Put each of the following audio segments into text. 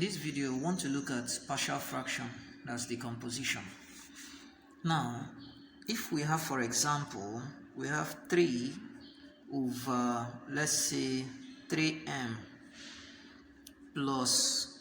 this video, we want to look at partial fraction, that's decomposition. Now, if we have, for example, we have 3 over, let's say, 3m plus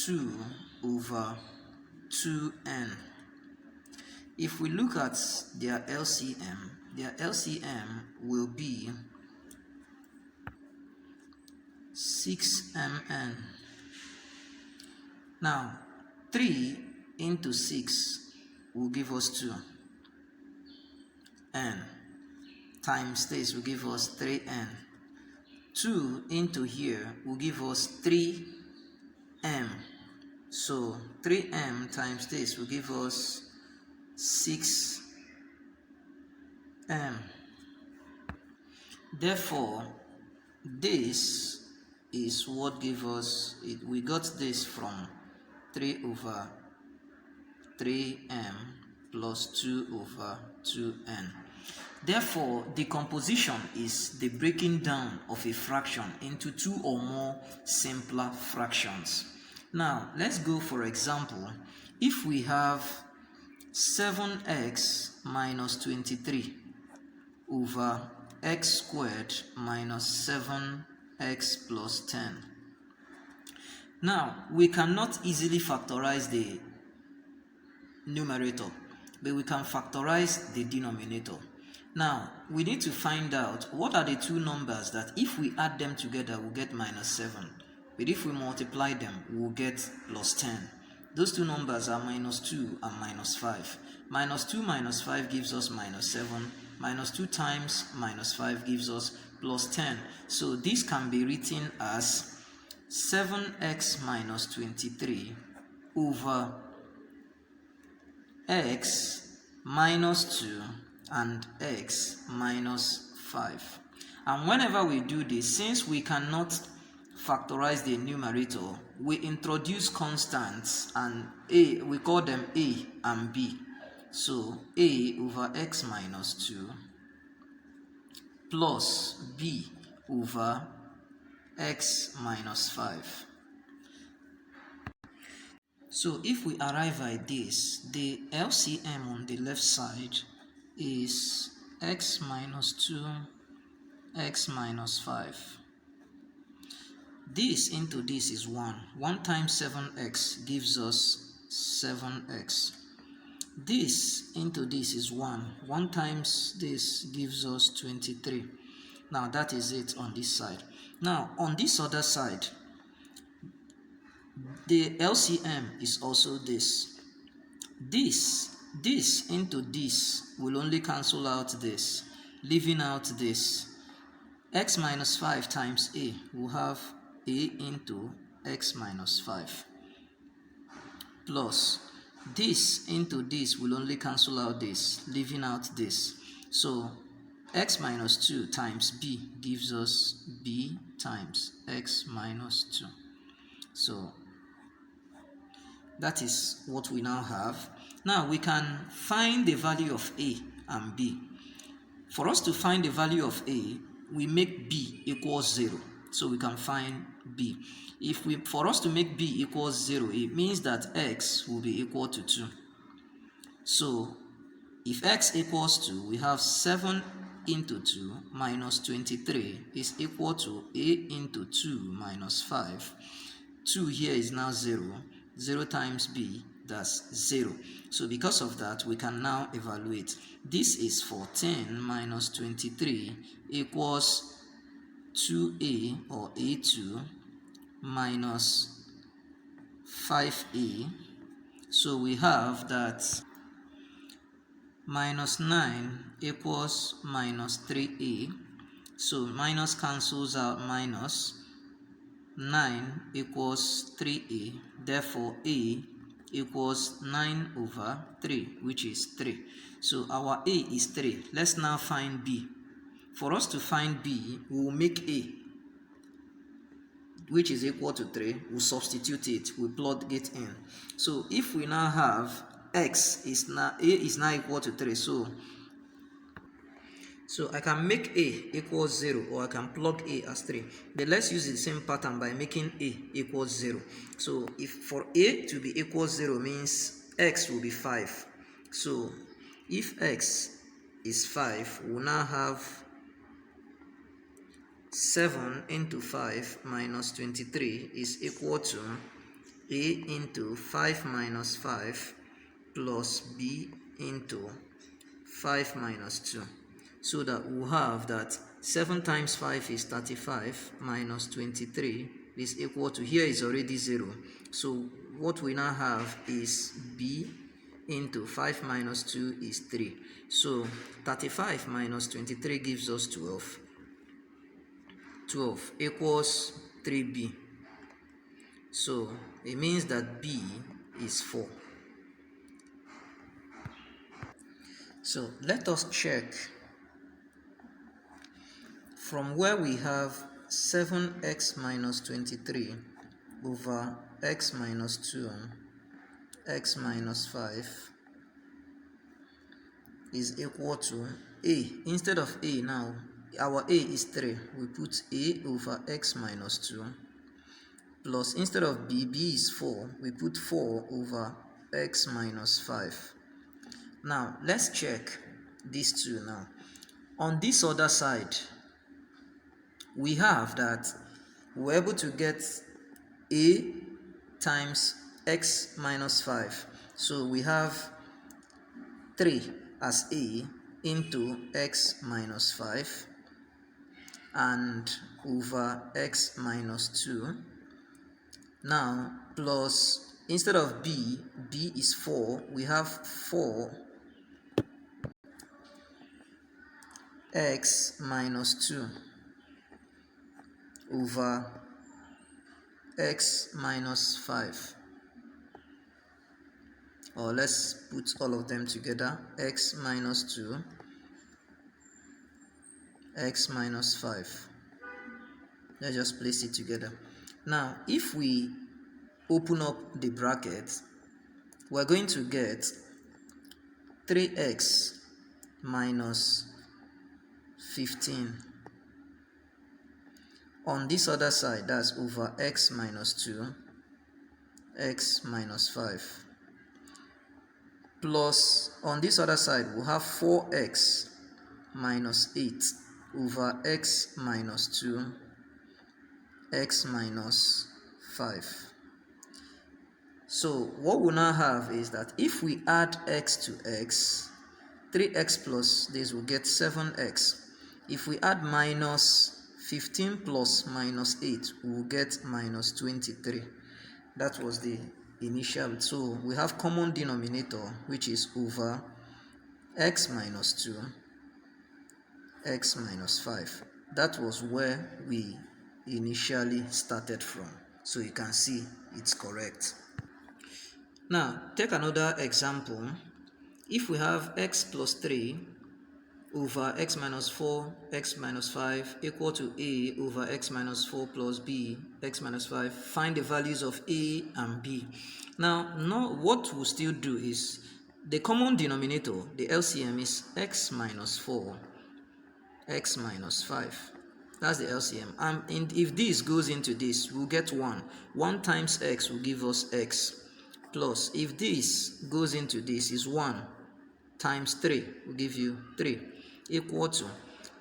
2 over 2n. If we look at their LCM will be 6mn. Now, 3 into 6 will give us 2. N times this will give us 3n. 2 into here will give us 3m. So 3m times this will give us 6m. Therefore, this is what gives us it. We got this from 3 over 3m plus 2 over 2n. Therefore, decomposition is the breaking down of a fraction into 2 or more simpler fractions. Now, let's go, for example, if we have 7x minus 23 over x squared minus 7x plus 10. Now, we cannot easily factorize the numerator, but we can factorize the denominator. Now, we need to find out what are the two numbers that if we add them together, we'll get minus 7. But if we multiply them, we'll get plus 10. Those two numbers are minus 2 and minus 5. Minus 2 minus 5 gives us minus 7. Minus 2 times minus 5 gives us plus 10. So this can be written as 7x minus 23 over x minus 2 and x minus 5. And whenever we do this, since we cannot factorize the numerator, we introduce constants, and we call them a and b. So a over x minus 2 plus b over x minus 5. So if we arrive at this, the LCM on the left side is x minus 2, x minus 5. This into this is 1. 1 times 7x gives us 7x. This into this is 1. 1 times this gives us 23. Now that is it on this side. Now on this other side, the LCM is also this. This into this will only cancel out this, leaving out this. X minus 5 times a will have a into x minus 5 plus this into this will only cancel out this, leaving out this. So x minus 2 times b gives us b times x minus 2. So that is what we now have. Now we can find the value of a and b. For us to find the value of a, we make b equals 0. So we can find b. For us to make b equals 0, it means that x will be equal to 2. So if x equals 2, we have 7 into 2 minus 23 is equal to a into 2 minus 5. 2 here is now 0. 0 times b, that's 0. So because of that, we can now evaluate. This is 14 minus 23 equals 2a or a2 minus 5a. So we have that minus 9 equals minus 3a. So minus cancels out minus. 9 equals 3a. Therefore a equals 9 over 3, which is 3. So our a is 3. Let's now find b. For us to find b, we will make a, which is equal to 3. We'll substitute it. We'll plug it in. So if we now have x is now, a is now equal to 3. So So I can make A equals 0, or I can plug A as 3. But let's use the same pattern by making A equals 0. So if for A to be equals 0 means X will be 5. So if X is 5, we'll now have 7 into 5 minus 23 is equal to A into 5 minus 5 plus B into 5 minus 2. So that we'll have that 7 times 5 is 35 minus 23 is equal to, here is already 0. So what we now have is B into 5 minus 2 is 3. So 35 minus 23 gives us 12. 12 equals 3B. So it means that B is 4. So let us check from where we have 7x minus 23 over x minus 2 x minus 5 is equal to A. Instead of A now, our A is 3. We put A over x minus 2 plus, instead of B, B is 4. We put 4 over x minus 5. Now, let's check these two now. On this other side, we have that we're able to get A times x minus 5. So we have 3 as A into x minus 5 and over x minus 2. Now, plus, instead of B, B is 4. We have 4 x minus 2 over x minus 5, or let's put all of them together, x minus 2 x minus 5. Let's just place it together. Now if we open up the bracket, we're going to get 3x minus 15 on this other side, that's over x minus 2 x minus 5, plus on this other side we'll have 4x minus 8 over x minus 2 x minus 5. So what we now have is that if we add x to x, 3x plus this will get 7x. If we add minus 15 plus minus 8, we will get minus 23. That was the initial. So we have common denominator, which is over x minus 2 x minus 5. That was where we initially started from. So you can see it's correct. Now take another example. If we have x plus 3 over x minus 4 x minus 5 equal to A over x minus 4 plus B x minus 5, find the values of A and B. Now what we'll still do is the common denominator, the LCM, is x minus 4 x minus 5. That's the LCM. And if this goes into this, we'll get 1. 1 times x will give us x, plus if this goes into this is 1 times 3 will give you 3, equal to,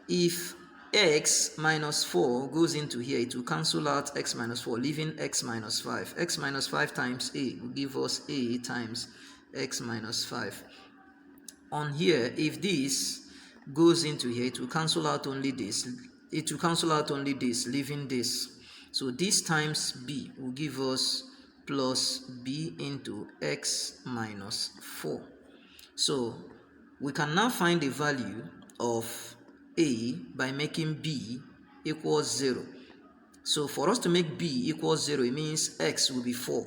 if x minus 4 goes into here, it will cancel out x minus 4, leaving x minus 5. X minus 5 times A will give us A times x minus 5. On here, if this goes into here, it will cancel out only this. It will cancel out only this, leaving this. So this times B will give us plus B into x minus 4. So we can now find the value of A by making B equals 0. So for us to make B equals 0, it means x will be 4.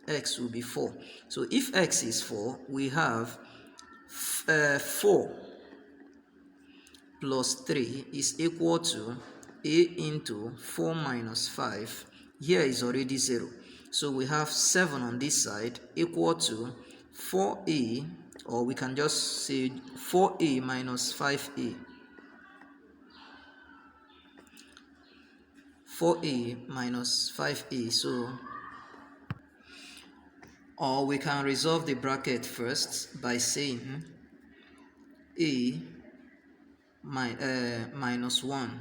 X will be 4. So if x is 4, we have 4 plus 3 is equal to A into 4 minus 5. Here is already 0. So we have 7 on this side equal to 4A, or we can just say 4A minus 5A. 4a minus 5a. So, or we can resolve the bracket first by saying a minus 1.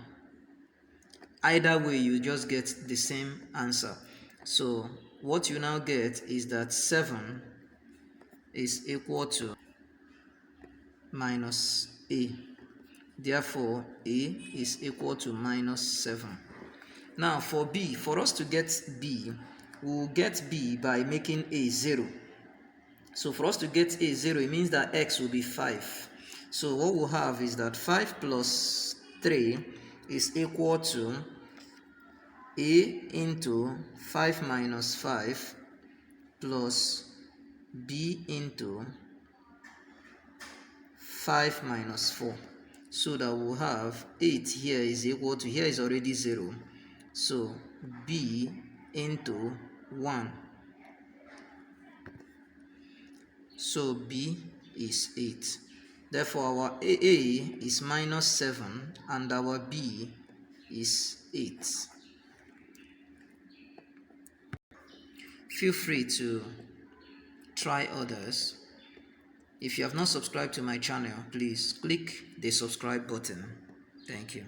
Either way, you just get the same answer. So what you now get is that 7 is equal to minus a. Therefore, a is equal to minus 7. Now for b, for us to get b, we'll get b by making a 0. So for us to get a 0, it means that x will be 5. So what we'll have is that 5 plus 3 is equal to a into 5 minus 5 plus b into 5 minus 4. So that we'll have 8 here is equal to, here is already 0. So b into 1. So b is 8. Therefore our a is minus 7 and our b is 8. Feel free to try others. If you have not subscribed to my channel, please click the subscribe button. Thank you.